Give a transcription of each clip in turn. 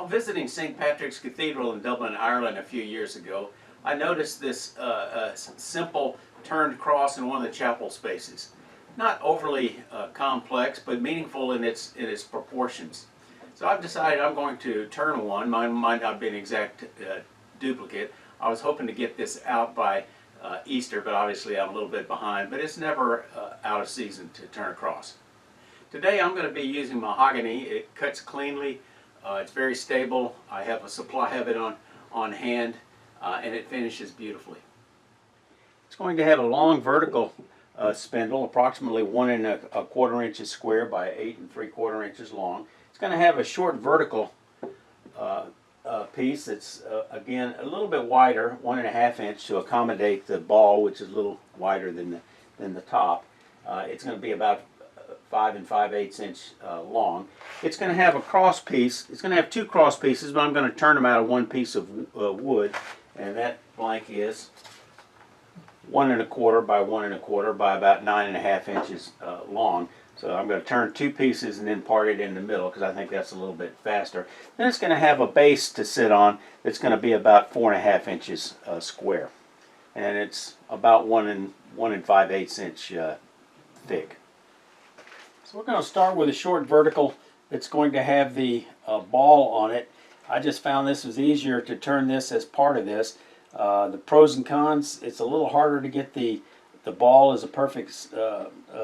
While visiting St. Patrick's Cathedral in Dublin, Ireland a few years ago, I noticed this simple turned cross in one of the chapel spaces. Not overly complex, but meaningful in its proportions. So I've decided I'm going to turn one. Mine might not be an exact duplicate. I was hoping to get this out by Easter, but obviously I'm a little bit behind, but it's never out of season to turn across. Today I'm going to be using mahogany. It cuts cleanly. It's very stable. I have a supply of it on hand, and it finishes beautifully. It's going to have a long vertical spindle, approximately 1 1/4 inches square by 8 3/4 inches long. It's going to have a short vertical piece that's again a little bit wider, 1 1/2 inch, to accommodate the ball, which is a little wider than the top. It's going to be about 5 5/8 inch long. It's going to have a cross piece. It's going to have 2 cross pieces, but I'm going to turn them out of one piece of wood, and that blank is 1 1/4 by 1 1/4 by about 9 1/2 inches long. So I'm going to turn 2 pieces and then part it in the middle because I think that's a little bit faster. Then it's going to have a base to sit on that's going to be about 4 1/2 inches square, and it's about 1 5/8 inch thick. So we're going to start with a short vertical that's going to have the ball on it. I just found this was easier to turn this as part of this. The pros and cons: it's a little harder to get the ball as a perfect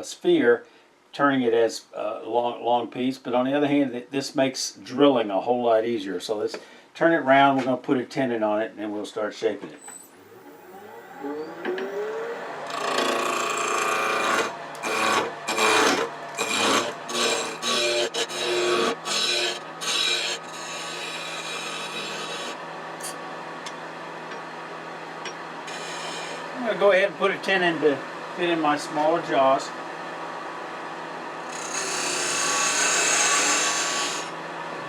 sphere, turning it as a long piece. But on the other hand, this makes drilling a whole lot easier. So let's turn it around. We're going to put a tenon on it, and then we'll start shaping it. I'm going to go ahead and put a tenon to fit in my smaller jaws.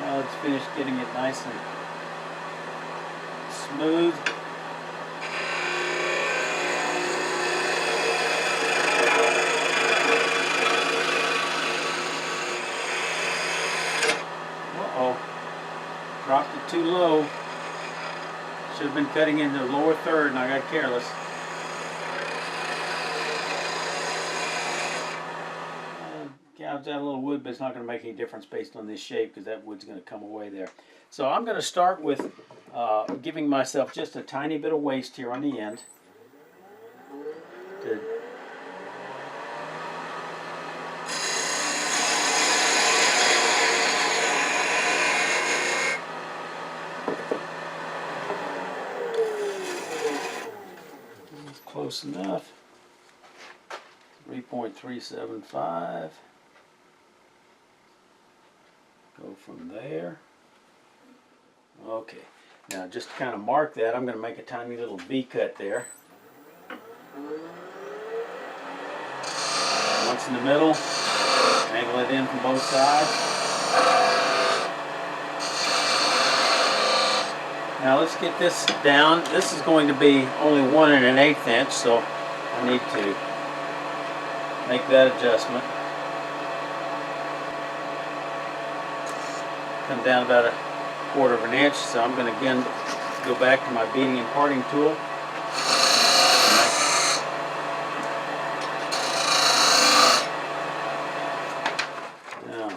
Now let's finish getting it nice and smooth. Uh-oh. Dropped it too low. Should have been cutting in the lower third and I got careless. Gouge out a little wood, but it's not going to make any difference based on this shape because that wood's going to come away there. So I'm going to start with giving myself just a tiny bit of waste here on the end. That's close enough. 3.375. Go from there. Okay, now just to kind of mark that, I'm going to make a tiny little V cut there. Once in the middle, angle it in from both sides. Now let's get this down. This is going to be only 1 1/8 inch, so I need to make that adjustment. Come down about 1/4 inch, so I'm going to again go back to my beating and parting tool. Now,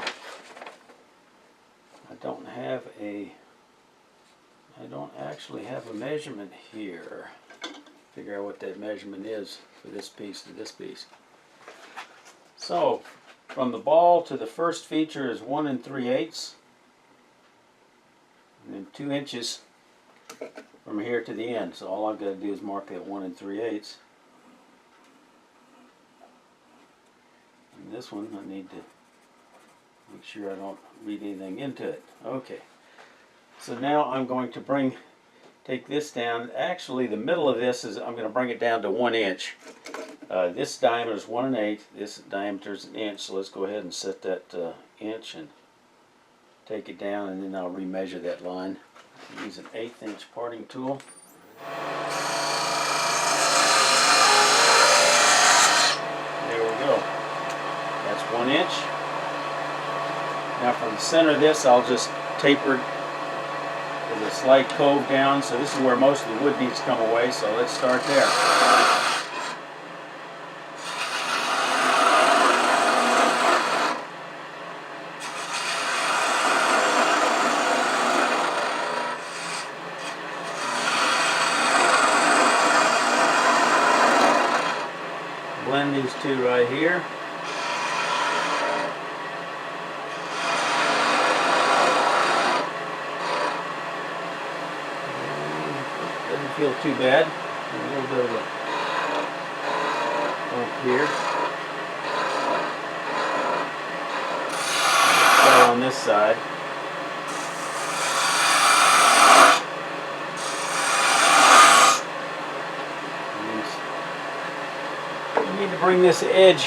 I don't actually have a measurement here. Figure out what that measurement is for this piece to this piece. So, from the ball to the first feature is 1 3/8. And then 2 inches from here to the end. So all I've got to do is mark that 1 3/8. And this one I need to make sure I don't read anything into it. Okay. So now I'm going to take this down. Actually, the middle of this is, I'm going to bring it down to 1 inch. This diameter is 1 1/8. This diameter is 1 inch. So let's go ahead and set that inch and take it down, and then I'll remeasure that line. Use an 1/8 inch parting tool. There we go. That's 1 inch. Now from the center of this, I'll just taper There's a slight cove down, so this is where most of the wood needs to come away, so let's start there. Blend these two right here. Doesn't feel too bad. A little bit of a bump here. Start on this side. Need to bring this edge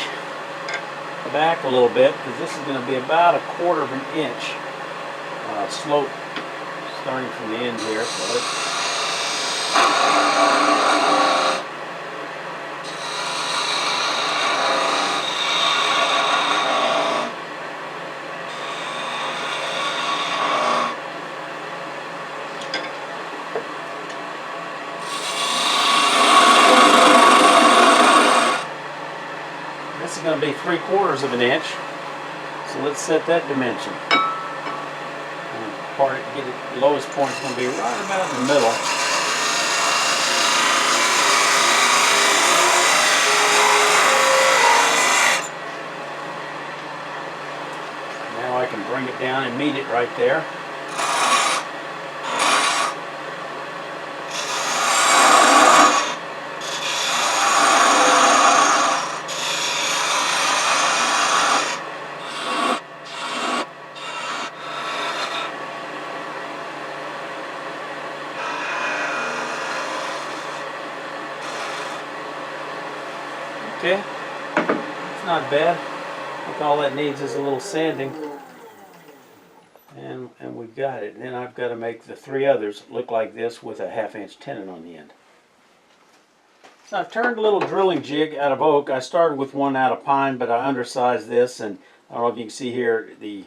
back a little bit because this is going to be about 1/4 of an inch slope starting from the end here. So this is going to be 3/4 of an inch, so let's set that dimension. Part it, get it, the lowest point is going to be right about in the middle. Now I can bring it down and meet it right there. Okay, it's not bad. I think all that needs is a little sanding, and we've got it. And then I've got to make the 3 others look like this with a 1/2 inch tenon on the end. So I've turned a little drilling jig out of oak. I started with one out of pine, but I undersized this, and I don't know if you can see here, the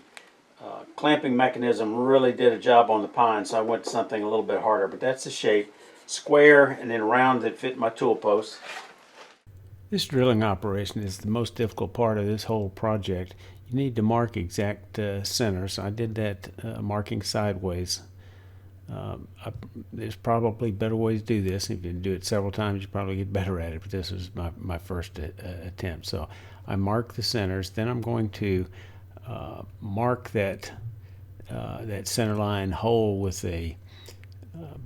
clamping mechanism really did a job on the pine, so I went to something a little bit harder, but that's the shape. Square and then round that fit my tool post. This drilling operation is the most difficult part of this whole project. You need to mark exact centers. I did that marking sideways. There's probably better ways to do this. If you do it several times, you probably get better at it, but this was my first attempt. So I mark the centers, then I'm going to mark that center line hole with a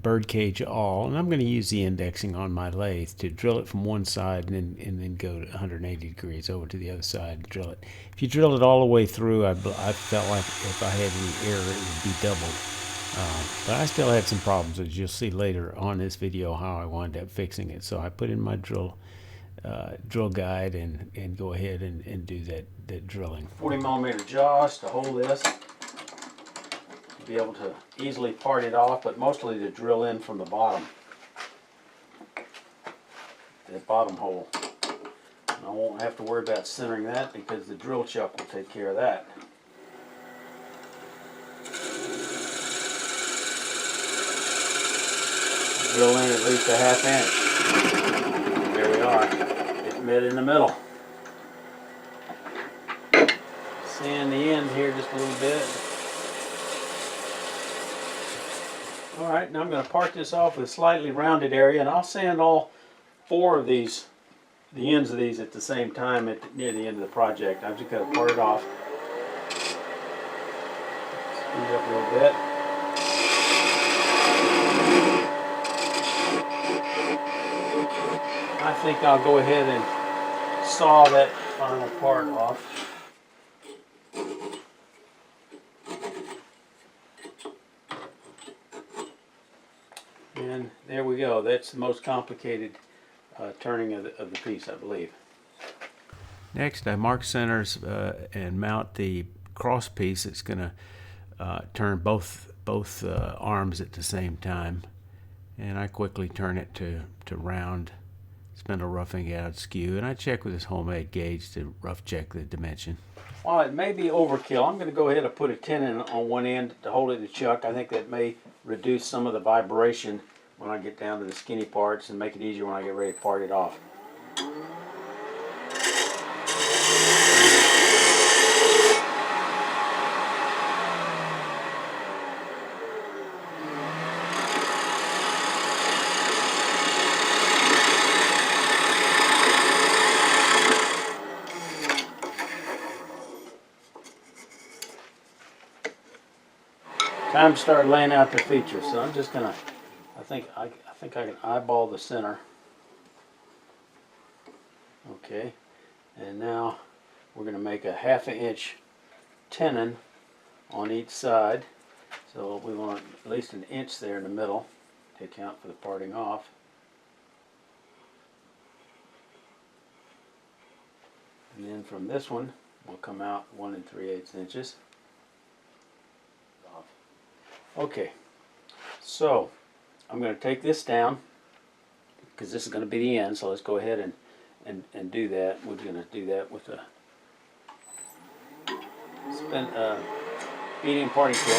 birdcage awl, and I'm going to use the indexing on my lathe to drill it from one side and then go to 180 degrees over to the other side and drill it. If you drill it all the way through, I felt like if I had any error, it would be doubled. But I still had some problems, as you'll see later on this video how I wound up fixing it. So I put in my drill guide and go ahead and do that drilling. 40mm jaws to hold this. Be able to easily part it off, but mostly to drill in from the bottom, that bottom hole. And I won't have to worry about centering that because the drill chuck will take care of that. Drill in at least a 1/2 inch. There we are. It met in the middle. Sand the end here just a little bit. Alright, now I'm going to part this off with a slightly rounded area, and I'll sand all 4 of these, the ends of these at the same time near the end of the project. I've just got to part it off. Speed up a little bit. I think I'll go ahead and saw that final part off. And there we go. That's the most complicated turning of the piece, I believe. Next, I mark centers and mount the cross piece. It's going to turn both arms at the same time, and I quickly turn it to round spindle roughing out skew, and I check with this homemade gauge to rough check the dimension. While it may be overkill, I'm going to go ahead and put a tenon on one end to hold it in chuck. I think that may reduce some of the vibration when I get down to the skinny parts and make it easier when I get ready to part it off. Time to start laying out the features. So I'm just gonna, I think I can eyeball the center. Okay, and now we're gonna make a 1/2 inch tenon on each side. So we want at least an inch there in the middle to account for the parting off. And then from this one, we'll come out 1 3/8 inches. Okay, so I'm going to take this down because this is going to be the end, so let's go ahead and do that. We're going to do that with a beading parting tool.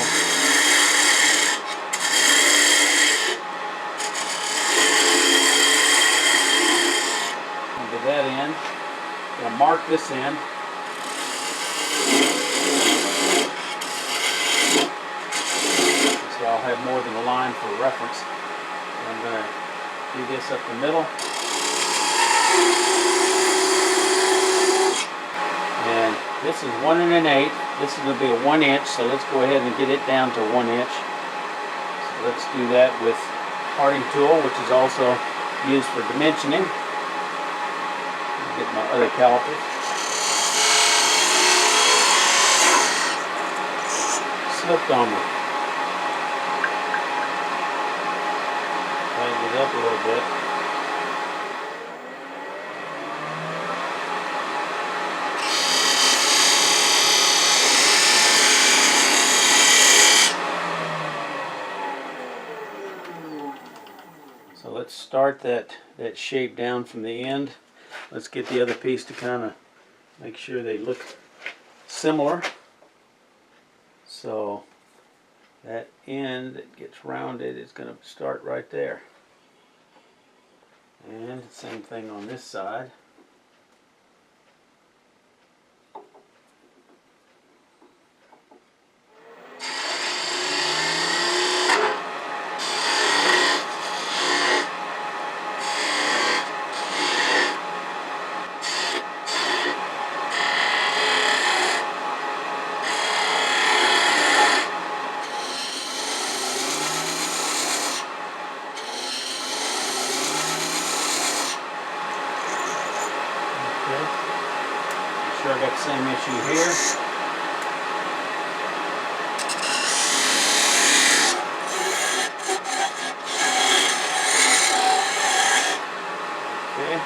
To that end, I'm going to mark this end. So I'll have more than a line for reference. And I'm going to do this up the middle. And this is 1 1/8. This is going to be a 1 inch, so let's go ahead and get it down to 1 inch. So let's do that with parting tool, which is also used for dimensioning. Get my other calipers. Slipped on me. Tighten it up a little bit. So let's start that shape down from the end. Let's get the other piece to kind of make sure they look similar. So that end that gets rounded is going to start right there. And same thing on this side. Sure I got the same issue here. Okay.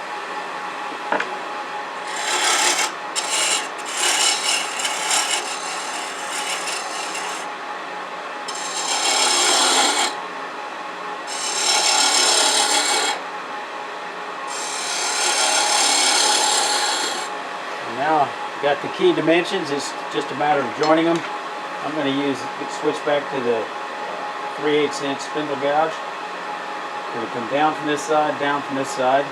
Now, got the key dimensions. It's just a matter of joining them. I'm going to switch back to the 3/8 inch spindle gouge. Going to come down from this side, down from this side.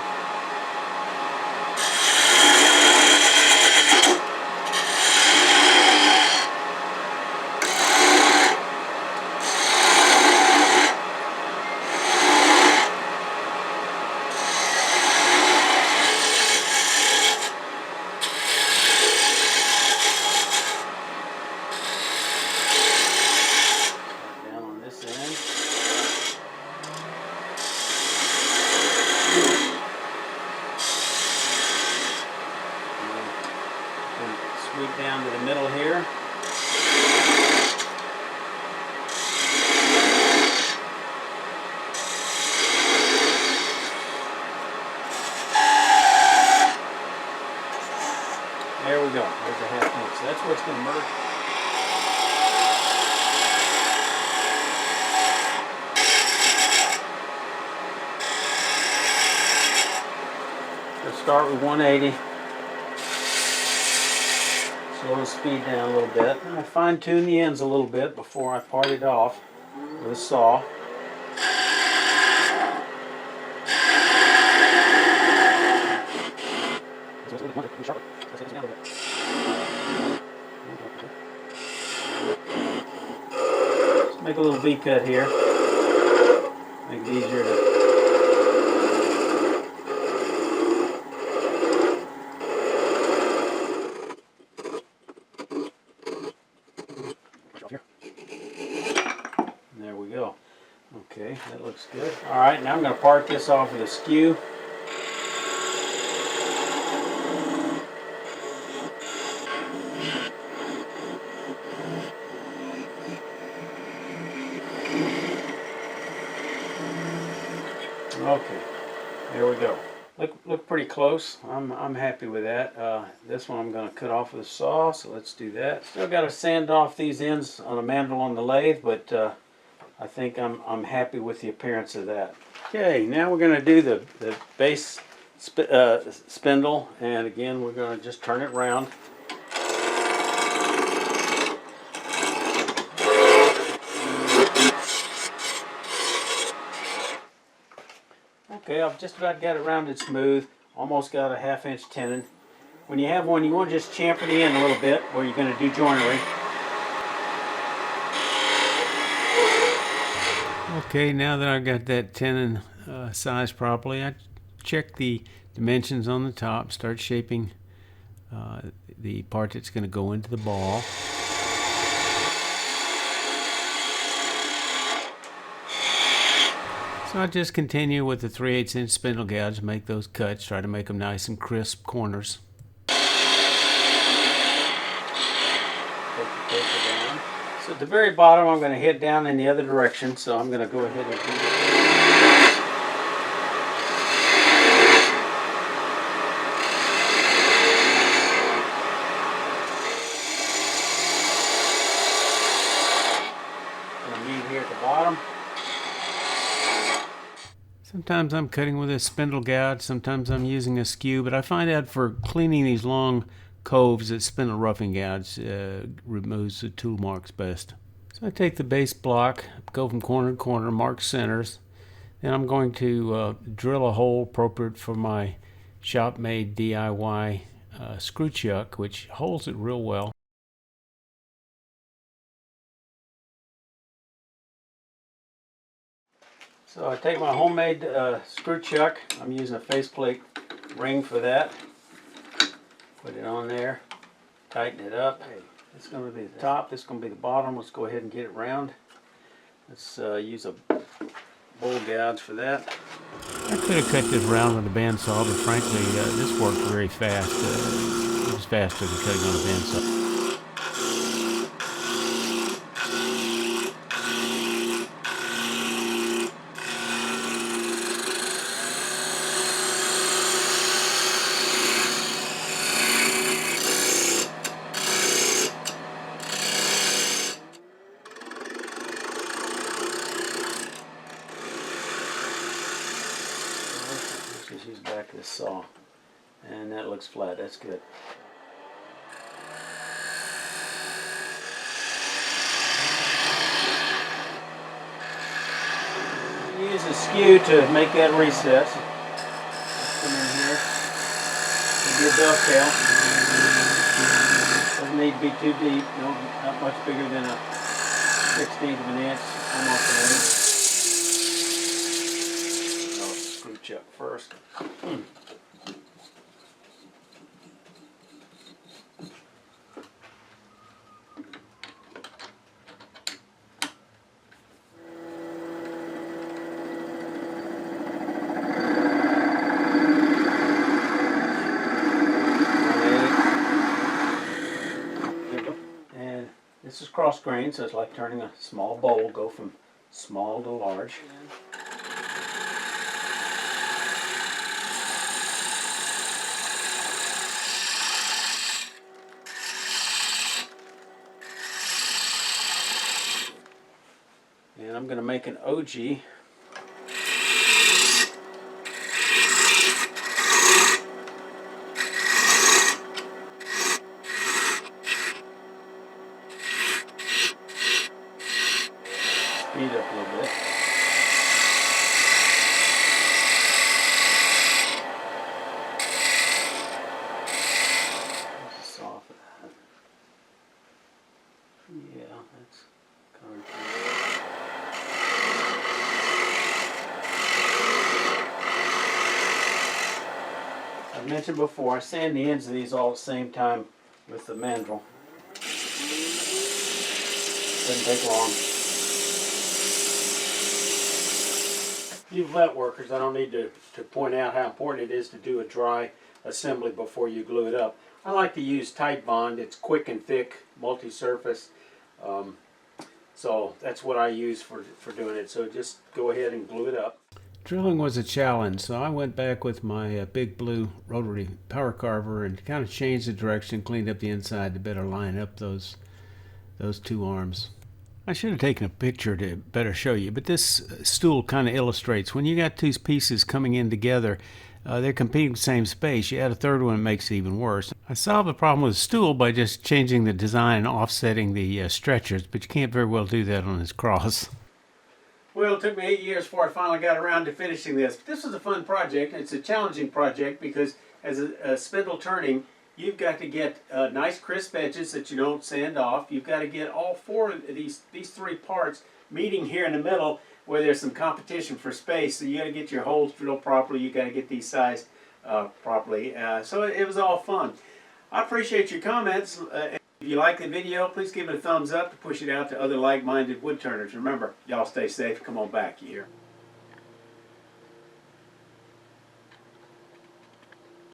start with 180. Slow the speed down a little bit. And I fine tune the ends a little bit before I part it off with a saw. Just make a little V cut here. Make it easier to. There we go. Okay, that looks good. All right, now I'm going to part this off with a skew. Okay, there we go. Look pretty close. I'm happy with that. This one I'm going to cut off with a saw, so let's do that. Still got to sand off these ends on a mandrel on the lathe, but I think I'm happy with the appearance of that. Okay, now we're going to do the base spindle, and again we're going to just turn it round. Okay, I've just about got it rounded smooth, almost got a 1/2 inch tenon. When you have one, you want to just chamfer the end a little bit where you're going to do joinery. Okay, now that I've got that tenon sized properly, I check the dimensions on the top, start shaping the part that's going to go into the ball. So I just continue with the 3/8 inch spindle gouge, make those cuts, try to make them nice and crisp corners. Take the paper down. So at the very bottom I'm going to head down in the other direction, so I'm going to go ahead and do that. Here at the bottom. Sometimes I'm cutting with a spindle gouge, sometimes I'm using a skew, but I find out for cleaning these long coves that spindle roughing gouge removes the tool marks best. So I take the base block, go from corner to corner, mark centers, and I'm going to drill a hole appropriate for my shop-made DIY screw chuck, which holds it real well. So I take my homemade screw chuck. I'm using a faceplate ring for that. Put it on there, tighten it up. It's going to be the top, this is going to be the bottom. Let's go ahead and get it round. Let's use a bowl gouge for that. I could have cut this round with a bandsaw, but frankly this worked very fast. It was faster than cutting on a bandsaw. Just use back this saw, and that looks flat. That's good. Use a skew to make that recess. Come in here. It'll be a dovetail. Doesn't need to be too deep. No, not much bigger than a 1/16 of an inch, almost an inch. Screw chuck first. And this is cross grain, so it's like turning a small bowl, go from small to large. And I'm going to make an OG. bit. Soften that. Yeah, that's covered. I've mentioned before, I sand the ends of these all at the same time with the mandrel. Doesn't take long. You flat workers, I don't need to point out how important it is to do a dry assembly before you glue it up. I like to use Tight Bond. It's quick and thick, multi-surface. So that's what I use for doing it. So just go ahead and glue it up. Drilling was a challenge, so I went back with my big blue rotary power carver and kind of changed the direction, cleaned up the inside to better line up those two arms. I should have taken a picture to better show you, but this stool kind of illustrates when you got two pieces coming in together, they're competing for the same space. You add a third one, it makes it even worse. I solved the problem with the stool by just changing the design and offsetting the stretchers, but you can't very well do that on this cross. Well, it took me 8 years before I finally got around to finishing this. But this was a fun project. It's a challenging project because as a spindle turning, you've got to get nice crisp edges that you don't sand off. You've got to get all four of these three parts meeting here in the middle where there's some competition for space. So you got to get your holes drilled properly. You got to get these sized properly. So it was all fun. I appreciate your comments. If you like the video, please give it a thumbs up to push it out to other like-minded woodturners. Remember, y'all stay safe. Come on back, you hear?